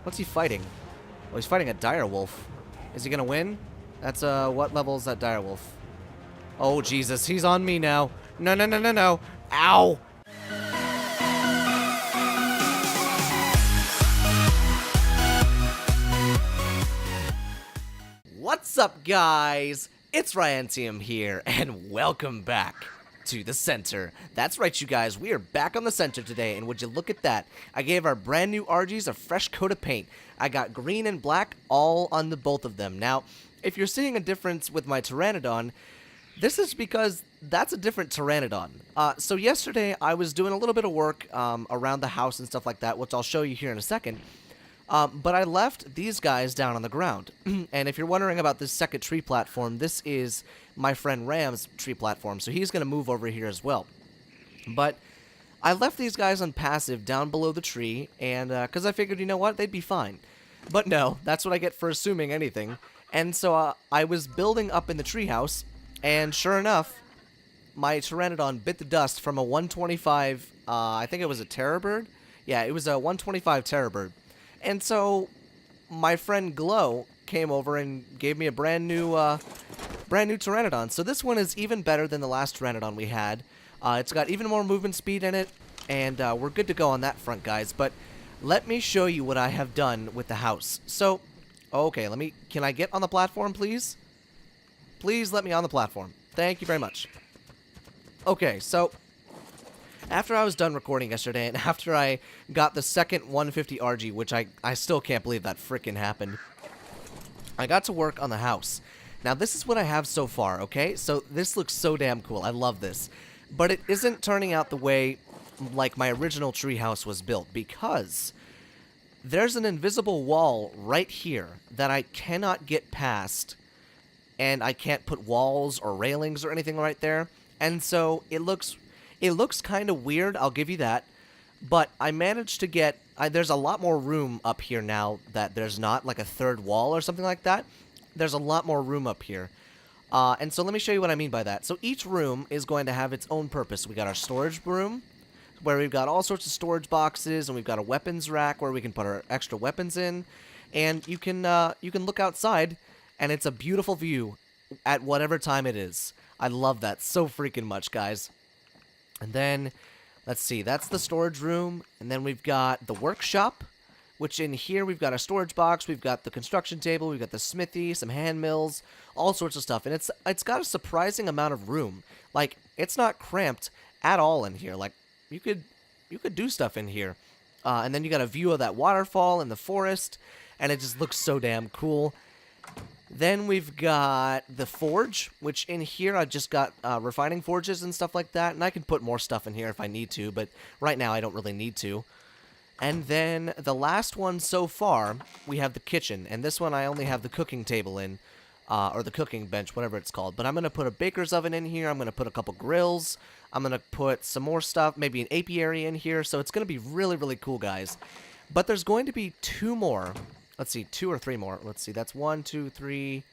What's he fighting? Oh, he's fighting a dire wolf. Is he gonna win? That's, what level is that dire wolf? Oh, Jesus, he's on me now. No, no, no, no, no. Ow! What's up, guys? It's Ryantium here, and welcome back to the center. That's right, you guys, we are back on the center today, and would you look at that? I gave our brand new RGs a fresh coat of paint. I got green and black all on the both of them. Now, if you're seeing a difference with my Pteranodon, this is because that's a different Pteranodon. So yesterday, I was doing a little bit of work around the house and stuff like that, which I'll show you here in a second. But I left these guys down on the ground. And if you're wondering about this second tree platform, this is my friend Ram's tree platform, so he's going to move over here as well. But I left these guys on passive down below the tree, and because I figured, you know what, they'd be fine. But no, that's what I get for assuming anything. And so I was building up in the treehouse, and sure enough, my Pteranodon bit the dust from a 125, I think it was a terror bird? Yeah, it was a 125 terror bird. And so my friend Glow came over and gave me a brand new Pteranodon. So this one is even better than the last Pteranodon we had. It's got even more movement speed in it, and we're good to go on that front, guys. But let me show you what I have done with the house. So, okay, can I get on the platform, please? Please let me on the platform. Thank you very much. Okay, so after I was done recording yesterday, and after I got the second 150 RG, which I still can't believe that frickin' happened, I got to work on the house. Now, this is what I have so far, okay? So, this looks so damn cool. I love this. But it isn't turning out the way, like, my original treehouse was built, because there's an invisible wall right here that I cannot get past, and I can't put walls or railings or anything right there. And so, it looks kind of weird, I'll give you that, but I managed to get, there's a lot more room up here now that there's not, like a third wall or something like that. There's a lot more room up here. And so let me show you what I mean by that. So each room is going to have its own purpose. We got our storage room, where we've got all sorts of storage boxes, and we've got a weapons rack where we can put our extra weapons in, and you can look outside, and it's a beautiful view at whatever time it is. I love that so freaking much, guys. And then, let's see, that's the storage room, and then we've got the workshop, which in here we've got a storage box, we've got the construction table, we've got the smithy, some hand mills, all sorts of stuff, and it's got a surprising amount of room. Like, it's not cramped at all in here. Like, you could do stuff in here. And then you got a view of that waterfall and the forest, and it just looks so damn cool. Then we've got the forge, which in here I've just got refining forges and stuff like that, and I can put more stuff in here if I need to, but right now I don't really need to. And then the last one so far, we have the kitchen, and this one I only have the cooking table in, or the cooking bench, whatever it's called. But I'm going to put a baker's oven in here, I'm going to put a couple grills, I'm going to put some more stuff, maybe an apiary in here, so it's going to be really, really cool, guys. But there's going to be two more. Let's see, 2 or 3 more. Let's see, that's 1, 2, 3,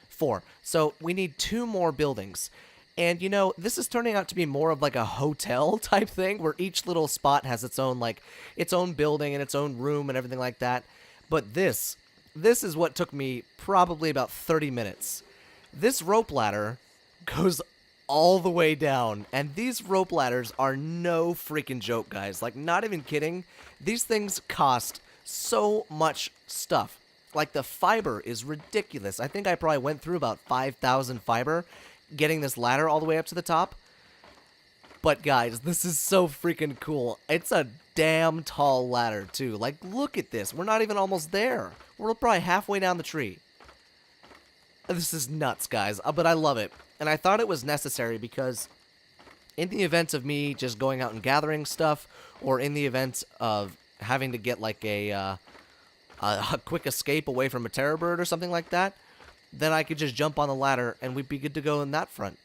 4. So we need 2 more buildings. And, you know, this is turning out to be more of like a hotel type thing, where each little spot has its own, like, its own building and its own room and everything like that. But this is what took me probably about 30 minutes. This rope ladder goes all the way down, and these rope ladders are no freaking joke, guys. Like, not even kidding. These things cost so much stuff. Like, the fiber is ridiculous. I think I probably went through about 5,000 fiber getting this ladder all the way up to the top. But guys, this is so freaking cool. It's a damn tall ladder too. Like, look at this. We're not even almost there. We're probably halfway down the tree. This is nuts, guys, but I love it. And I thought it was necessary because in the event of me just going out and gathering stuff, or in the event of having to get like a quick escape away from a terror bird or something like that, then I could just jump on the ladder and we'd be good to go in that front.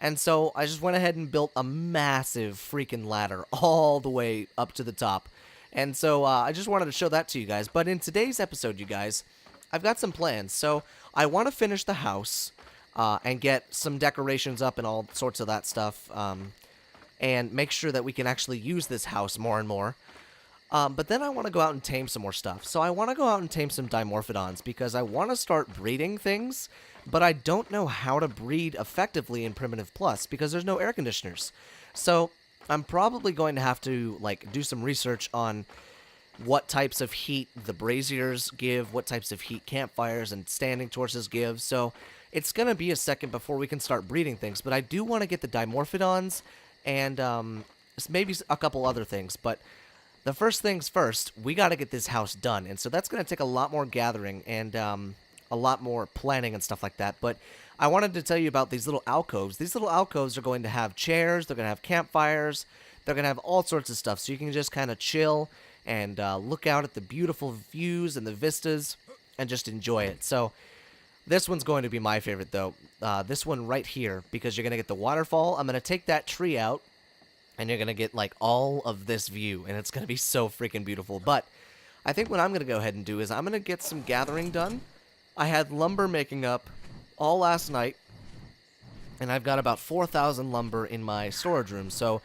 And so I just went ahead and built a massive freaking ladder all the way up to the top. And so I just wanted to show that to you guys. But in today's episode, you guys, I've got some plans. So I want to finish the house and get some decorations up and all sorts of that stuff, and make sure that we can actually use this house more and more. But then I want to go out and tame some more stuff. So I want to go out and tame some Dimorphodons because I want to start breeding things, but I don't know how to breed effectively in Primitive Plus because there's no air conditioners. So I'm probably going to have to like do some research on what types of heat the braziers give, what types of heat campfires and standing torches give. So it's going to be a second before we can start breeding things, but I do want to get the Dimorphodons and maybe a couple other things, but the first things first, we got to get this house done, and so that's going to take a lot more gathering and a lot more planning and stuff like that, but I wanted to tell you about these little alcoves. These little alcoves are going to have chairs, they're going to have campfires, they're going to have all sorts of stuff, so you can just kind of chill and look out at the beautiful views and the vistas and just enjoy it. So this one's going to be my favorite, though. This one right here, because you're going to get the waterfall. I'm going to take that tree out, and you're going to get, like, all of this view, and it's going to be so freaking beautiful. But I think what I'm going to go ahead and do is I'm going to get some gathering done. I had lumber making up all last night, and I've got about 4,000 lumber in my storage room, so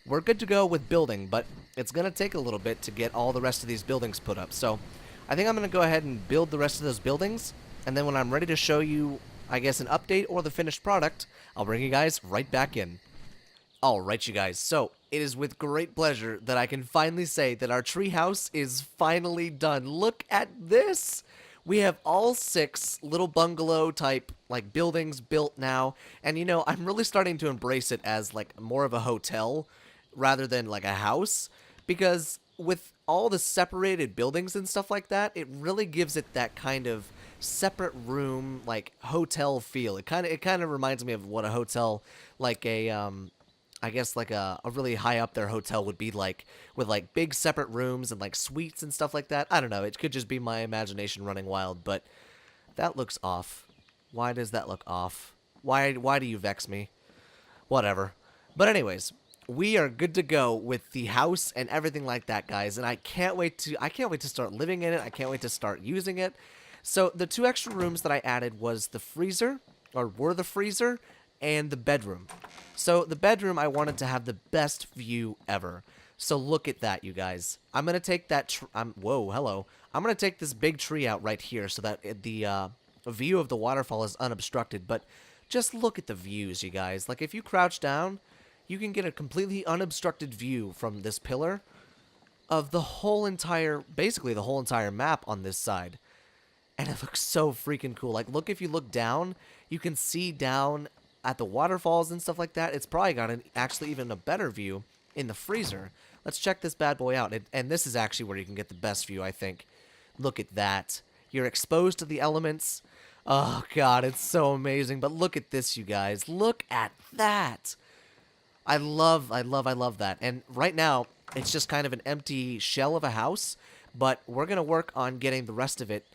we're good to go with building, but it's going to take a little bit to get all the rest of these buildings put up. So I think I'm going to go ahead and build the rest of those buildings, and then when I'm ready to show you, I guess, an update or the finished product, I'll bring you guys right back in. Alright, you guys, so it is with great pleasure that I can finally say that our treehouse is finally done. Look at this! We have all 6 little bungalow type like buildings built now, and you know, I'm really starting to embrace it as like more of a hotel rather than like a house, because with all the separated buildings and stuff like that, it really gives it that kind of separate room like hotel feel. It kind of reminds me of what a hotel, like a I guess like a really high up there hotel would be like, with like big separate rooms and like suites and stuff like that. I don't know, it could just be my imagination running wild, but that looks off. Why does that look off? Why do you vex me? Whatever. But anyways, we are good to go with the house and everything like that, guys, and I can't wait to start living in it. I can't wait to start using it. So the 2 extra rooms that I added was the freezer, or were the freezer, and the bedroom. So the bedroom, I wanted to have the best view ever. So look at that, you guys. I'm gonna take that. Whoa, hello. I'm gonna take this big tree out right here so that the view of the waterfall is unobstructed. But just look at the views, you guys. Like if you crouch down, you can get a completely unobstructed view from this pillar of the whole entire, basically the whole entire map on this side. And it looks so freaking cool. Like, look, if you look down, you can see down at the waterfalls and stuff like that. It's probably got actually even a better view in the freezer. Let's check this bad boy out. And this is actually where you can get the best view, I think. Look at that. You're exposed to the elements. Oh, God, it's so amazing. But look at this, you guys. Look at that. I love that. And right now, it's just kind of an empty shell of a house. But we're going to work on getting the rest of it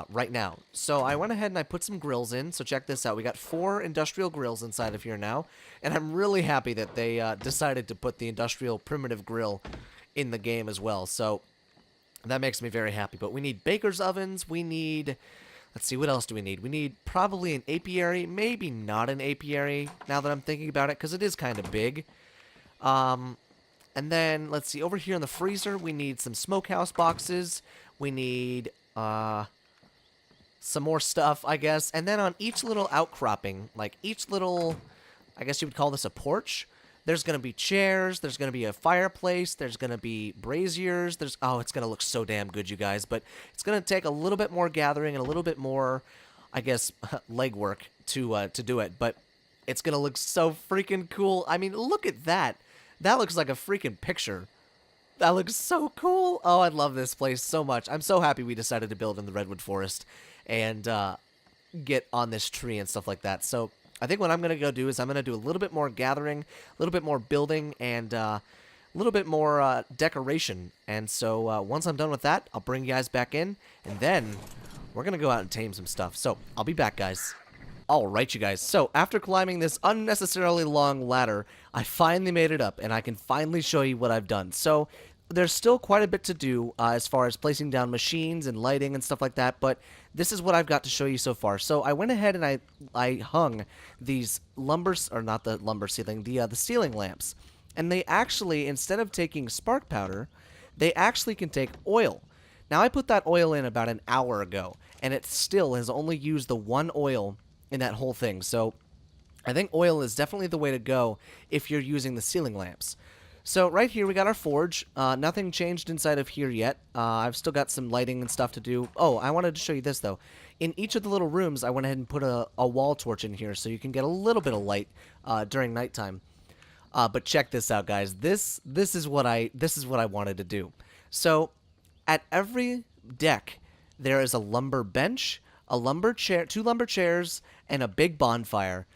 right now. So I went ahead and I put some grills in. So check this out. We got 4 industrial grills inside of here now. And I'm really happy that they decided to put the industrial primitive grill in the game as well. So that makes me very happy. But we need baker's ovens. We need... Let's see, what else do we need? We need probably an apiary. Maybe not an apiary, now that I'm thinking about it, because it is kind of big. And then, let's see, over here in the freezer, we need some smokehouse boxes. We need some more stuff, I guess. And then on each little outcropping, like each little, I guess you would call this a porch, there's going to be chairs, there's going to be a fireplace, there's going to be braziers, oh, it's going to look so damn good, you guys, but it's going to take a little bit more gathering and a little bit more, I guess, legwork to do it, but it's going to look so freaking cool. I mean, look at that. That looks like a freaking picture. That looks so cool. Oh, I love this place so much. I'm so happy we decided to build in the redwood forest and get on this tree and stuff like that. So I think what I'm going to go do is I'm going to do a little bit more gathering, a little bit more building, and a little bit more decoration. And so once I'm done with that, I'll bring you guys back in, and then we're going to go out and tame some stuff. So I'll be back, guys. Alright, you guys, so after climbing this unnecessarily long ladder, I finally made it up, and I can finally show you what I've done. So there's still quite a bit to do as far as placing down machines and lighting and stuff like that, but this is what I've got to show you so far. So I went ahead and I hung these or not the lumber ceiling, the ceiling lamps. And they actually, instead of taking spark powder, they actually can take oil. Now, I put that oil in about an hour ago, and it still has only used the one oil in that whole thing. So I think oil is definitely the way to go if you're using the ceiling lamps. So right here we got our forge. Nothing changed inside of here yet. I've still got some lighting and stuff to do. Oh, I wanted to show you this though. In each of the little rooms, I went ahead and put a wall torch in here so you can get a little bit of light during nighttime. But check this out, guys. This is what I wanted to do. So at every deck, there is a lumber bench, a lumber chair, 2 lumber chairs, and a big bonfire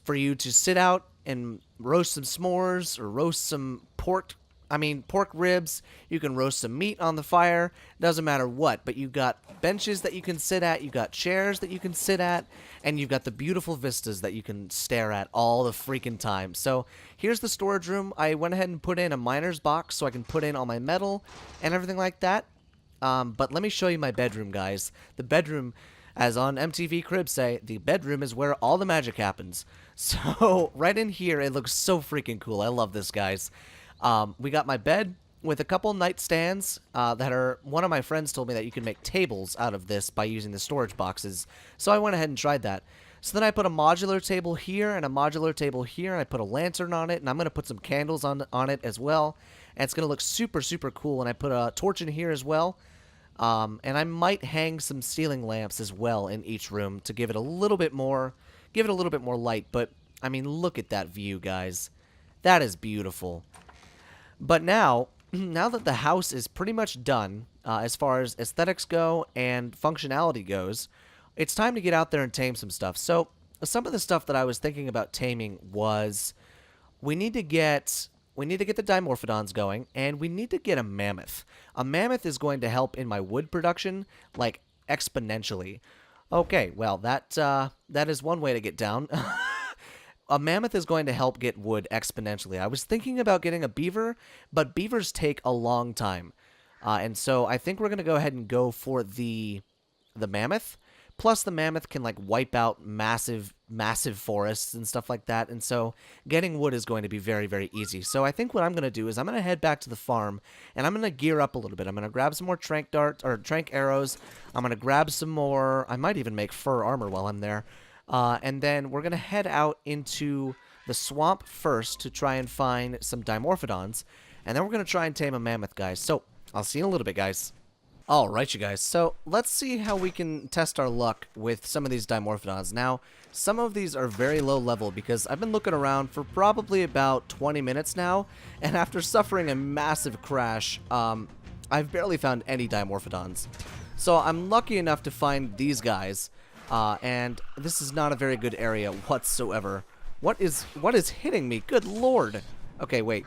for you to sit out and roast some s'mores or roast some pork ribs. You can roast some meat on the fire. Doesn't matter what, but you've got benches that you can sit at, you've got chairs that you can sit at, and you've got the beautiful vistas that you can stare at all the freaking time. So here's the storage room. I went ahead and put in a miner's box so I can put in all my metal and everything like that. But let me show you my bedroom, guys. The bedroom, as on MTV Cribs say, the bedroom is where all the magic happens. So right in here, it looks so freaking cool. I love this, guys. We got my bed with a couple nightstands that are... One of my friends told me that you can make tables out of this by using the storage boxes. So I went ahead and tried that. So then I put a modular table here and a modular table here, and I put a lantern on it, and I'm going to put some candles on it as well. And it's going to look super, super cool. And I put a torch in here as well. And I might hang some ceiling lamps as well in each room to give it a little bit more light. But, I mean, look at that view, guys. That is beautiful. But now that the house is pretty much done, as far as aesthetics go and functionality goes, it's time to get out there and tame some stuff. So, some of the stuff that I was thinking about taming was we need to get the dimorphodons going, and we need to get a mammoth. A mammoth is going to help in my wood production, like, exponentially. Okay, well, that is one way to get down. A mammoth is going to help get wood exponentially. I was thinking about getting a beaver, but beavers take a long time. And so I think we're going to go ahead and go for the mammoth. Plus, the mammoth can, like, wipe out massive forests and stuff like that. And so getting wood is going to be very, very easy. So I think what I'm going to do is I'm going to head back to the farm, and I'm going to gear up a little bit. I'm going to grab some more trank arrows. I'm going to grab some more. I might even make fur armor while I'm there. And then we're going to head out into the swamp first to try and find some dimorphodons. And then we're going to try and tame a mammoth, guys. So, I'll see you in a little bit, guys. Alright, you guys. So, let's see how we can test our luck with some of these dimorphodons. Now, some of these are very low level because I've been looking around for probably about 20 minutes now. And after suffering a massive crash, I've barely found any dimorphodons. So, I'm lucky enough to find these guys. And this is not a very good area whatsoever. What is hitting me? Good lord. Okay, wait.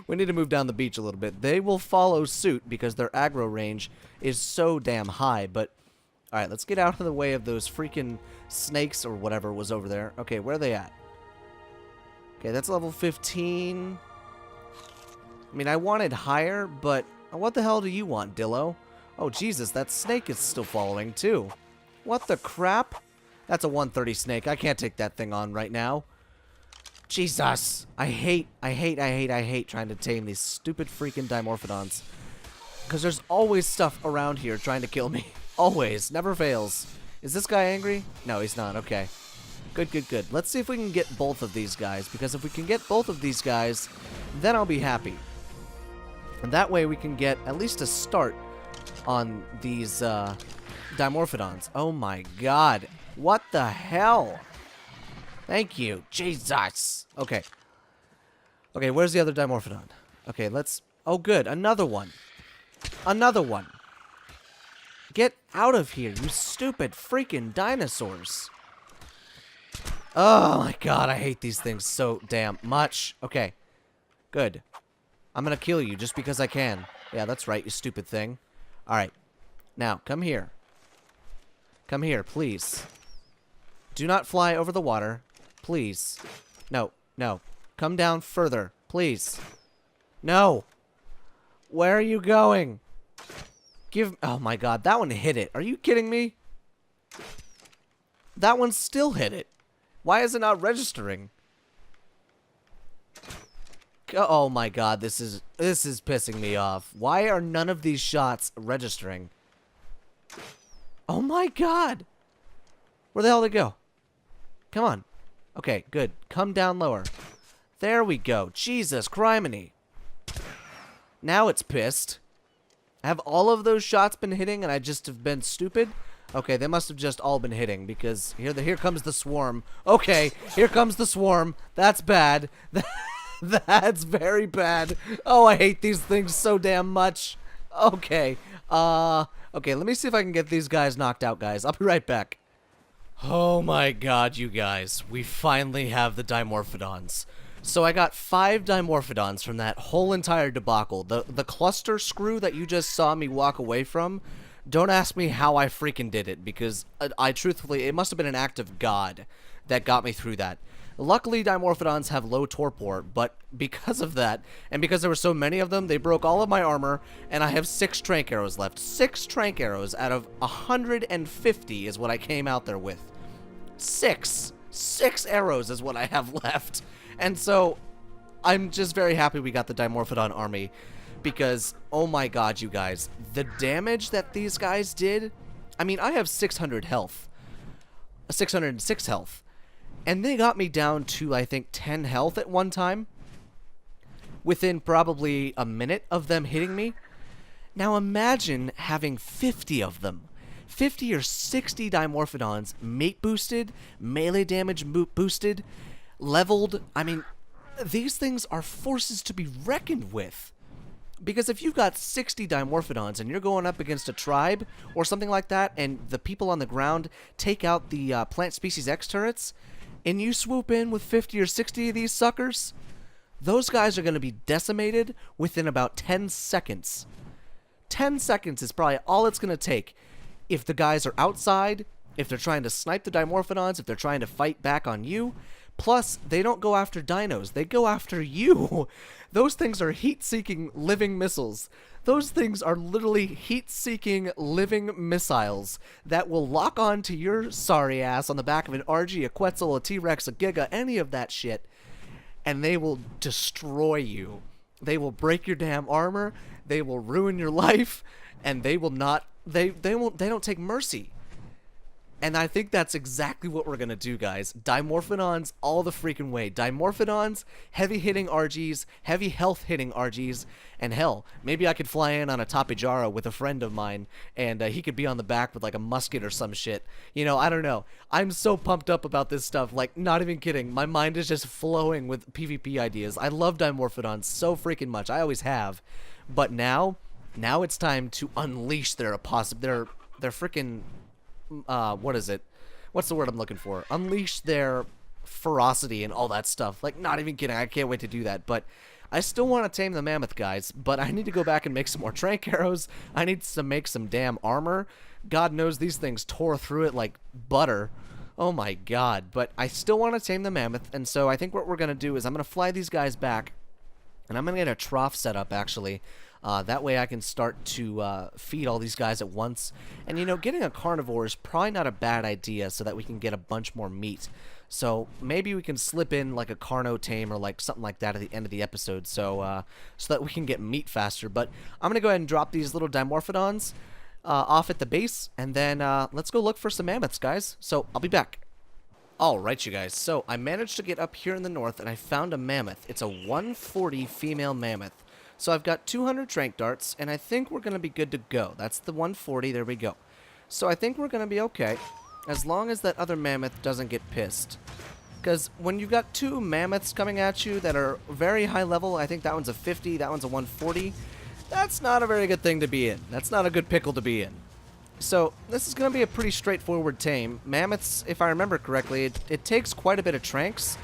We need to move down the beach a little bit. They will follow suit because their aggro range is so damn high. But, alright, let's get out of the way of those freaking snakes or whatever was over there. Okay, where are they at? Okay, that's level 15. I mean, I wanted higher, but what the hell do you want, Dillo? Oh, Jesus, that snake is still following, too. What the crap? That's a 130 snake. I can't take that thing on right now. Jesus. I hate trying to tame these stupid freaking dimorphodons. Because there's always stuff around here trying to kill me. Always. Never fails. Is this guy angry? No, he's not. Okay. Good, good, good. Let's see if we can get both of these guys. Because if we can get both of these guys, then I'll be happy. And that way we can get at least a start on these, dimorphodons. Oh my god. What the hell? Thank you. Jesus. Okay. Okay, where's the other dimorphodon? Okay, let's... Oh, good. Another one. Another one. Get out of here, you stupid freaking dinosaurs. Oh my god, I hate these things so damn much. Okay. Good. I'm gonna kill you just because I can. Yeah, that's right, you stupid thing. Alright. Now, come here. Come here, please. Do not fly over the water. Please. No, no. Come down further. Please. No. Where are you going? Oh my god, that one hit it. Are you kidding me? That one still hit it. Why is it not registering? Oh my god, this is pissing me off. Why are none of these shots registering? Oh my god! Where the hell did it go? Come on. Okay, good. Come down lower. There we go. Jesus criminy. Now it's pissed. Have all of those shots been hitting and I just have been stupid? Okay, they must have just all been hitting because here comes the swarm. Okay, here comes the swarm. That's bad. That's very bad. Oh, I hate these things so damn much. Okay. Okay, let me see if I can get these guys knocked out, guys. I'll be right back. Oh my god, you guys. We finally have the Dimorphodons. So I got 5 Dimorphodons from that whole entire debacle. The cluster screw that you just saw me walk away from, don't ask me how I freaking did it, because I truthfully, it must have been an act of God that got me through that. Luckily, Dimorphodons have low torpor, but because of that, and because there were so many of them, they broke all of my armor, and I have 6 trank arrows left. 6 trank arrows out of 150 is what I came out there with. 6 arrows is what I have left. And so, I'm just very happy we got the Dimorphodon army, because, oh my god, you guys, the damage that these guys did, I mean, I have 600 health. 606 health. And they got me down to, I think, 10 health at one time. Within probably a minute of them hitting me. Now imagine having 50 of them. 50 or 60 Dimorphodons, mate boosted, melee damage boosted, leveled. I mean, these things are forces to be reckoned with. Because if you've got 60 Dimorphodons and you're going up against a tribe or something like that, and the people on the ground take out the Plant Species X turrets, and you swoop in with 50 or 60 of these suckers, those guys are going to be decimated within about 10 seconds. 10 seconds is probably all it's going to take. If the guys are outside, if they're trying to snipe the Dimorphodons, if they're trying to fight back on you. Plus, they don't go after dinos, they go after you. Those things are heat-seeking living missiles. Those things are literally heat-seeking living missiles that will lock on to your sorry ass on the back of an RG, a Quetzal, a T-Rex, a Giga, any of that shit, and they will destroy you. They will break your damn armor, they will ruin your life, and they will not, they don't take mercy. And I think that's exactly what we're going to do, guys. Dimorphodons all the freaking way. Dimorphodons, heavy-hitting RGs, heavy health-hitting RGs, and hell, maybe I could fly in on a Tapejara with a friend of mine, and he could be on the back with like a musket or some shit. You know, I don't know. I'm so pumped up about this stuff, like, not even kidding. My mind is just flowing with PvP ideas. I love Dimorphodons so freaking much. I always have. But now it's time to unleash their freaking... what is it? What's the word I'm looking for? Unleash their ferocity and all that stuff. Like, not even kidding. I can't wait to do that. But I still want to tame the mammoth, guys. But I need to go back and make some more trank arrows. I need to make some damn armor. God knows these things tore through it like butter. Oh my god. But I still want to tame the mammoth. And so I think what we're going to do is I'm going to fly these guys back. And I'm going to get a trough set up, actually. That way I can start to feed all these guys at once. And, you know, getting a carnivore is probably not a bad idea so that we can get a bunch more meat. So maybe we can slip in like a carno tame or like something like that at the end of the episode so that we can get meat faster. But I'm going to go ahead and drop these little Dimorphodons off at the base. And then let's go look for some mammoths, guys. So I'll be back. Alright, you guys. So I managed to get up here in the north and I found a mammoth. It's a 140 female mammoth. So I've got 200 trank darts, and I think we're going to be good to go. That's the 140, there we go. So I think we're going to be okay, as long as that other mammoth doesn't get pissed. Because when you've got 2 mammoths coming at you that are very high level, I think that one's a 50, that one's a 140, that's not a very good thing to be in. That's not a good pickle to be in. So this is going to be a pretty straightforward tame. Mammoths, if I remember correctly, it takes quite a bit of tranks.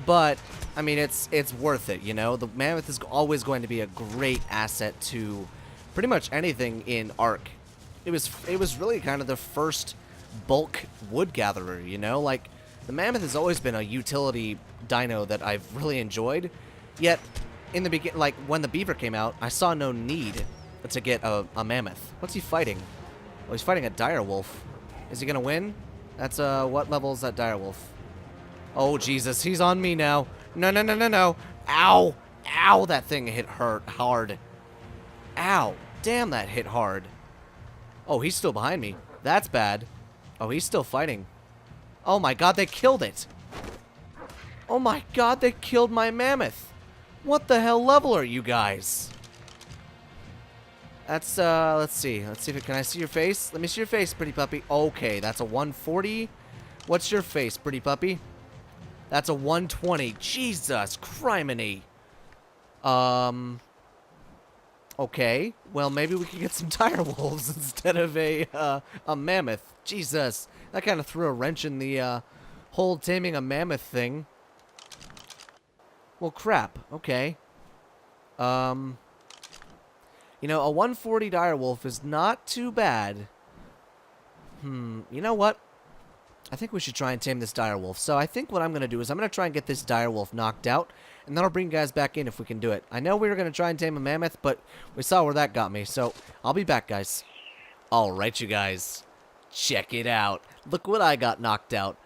But, I mean, it's worth it, you know? The mammoth is always going to be a great asset to pretty much anything in Ark. It was really kind of the first bulk wood gatherer, you know? Like, the mammoth has always been a utility dino that I've really enjoyed. Yet, in the beginning, like, when the beaver came out, I saw no need to get a mammoth. What's he fighting? Well, he's fighting a direwolf. Is he gonna win? That's, what level is that direwolf? Oh, Jesus, he's on me now. No, no, no, no, no. Ow! Ow, that thing hurt hard. Ow, damn, that hit hard. Oh, he's still behind me. That's bad. Oh, he's still fighting. Oh my god, they killed it. Oh my god, they killed my mammoth. What the hell level are you guys? That's, let's see. Let's see if can I see your face? Let me see your face, pretty puppy. Okay, that's a 140. What's your face, pretty puppy? That's a 120. Jesus criminy. Okay. Well, maybe we could get some dire wolves instead of a mammoth. Jesus. That kind of threw a wrench in the, whole taming a mammoth thing. Well, crap. Okay. You know, a 140 direwolf is not too bad. You know what? I think we should try and tame this direwolf. So I think what I'm going to do is I'm going to try and get this direwolf knocked out, and then I'll bring you guys back in if we can do it. I know we were going to try and tame a mammoth, but we saw where that got me, so I'll be back, guys. Alright, you guys. Check it out. Look what I got knocked out.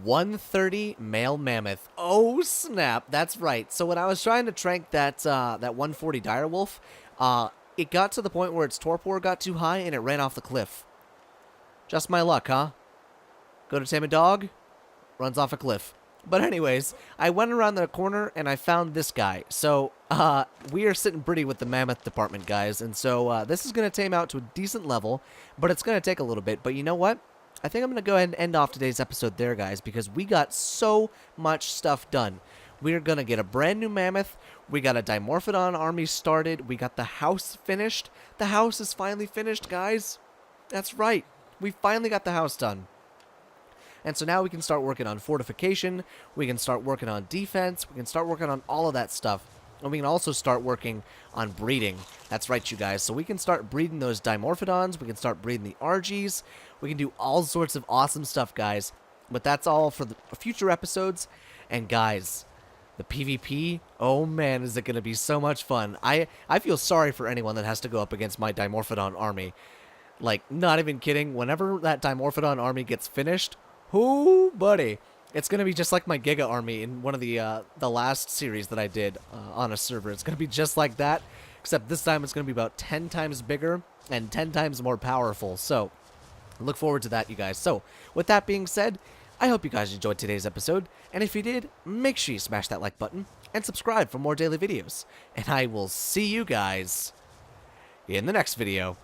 130 male mammoth. Oh, snap. That's right. So when I was trying to trank that 140 direwolf, it got to the point where its torpor got too high and it ran off the cliff. Just my luck, huh? Go to tame a dog, runs off a cliff. But anyways, I went around the corner and I found this guy. So, we are sitting pretty with the mammoth department, guys. And so, this is going to tame out to a decent level, but it's going to take a little bit. But you know what? I think I'm going to go ahead and end off today's episode there, guys, because we got so much stuff done. We're going to get a brand new mammoth. We got a Dimorphodon army started. We got the house finished. The house is finally finished, guys. That's right. We finally got the house done. And so now we can start working on fortification. We can start working on defense. We can start working on all of that stuff. And we can also start working on breeding. That's right, you guys. So we can start breeding those Dimorphodons. We can start breeding the Argies. We can do all sorts of awesome stuff, guys. But that's all for the future episodes. And guys, the PvP, oh man, is it going to be so much fun. I feel sorry for anyone that has to go up against my Dimorphodon army. Like, not even kidding. Whenever that Dimorphodon army gets finished, ooh, buddy, it's going to be just like my Giga army in one of the last series that I did on a server. It's going to be just like that, except this time it's going to be about 10 times bigger and 10 times more powerful. So, look forward to that, you guys. So, with that being said, I hope you guys enjoyed today's episode, and if you did, make sure you smash that like button and subscribe for more daily videos. And I will see you guys in the next video.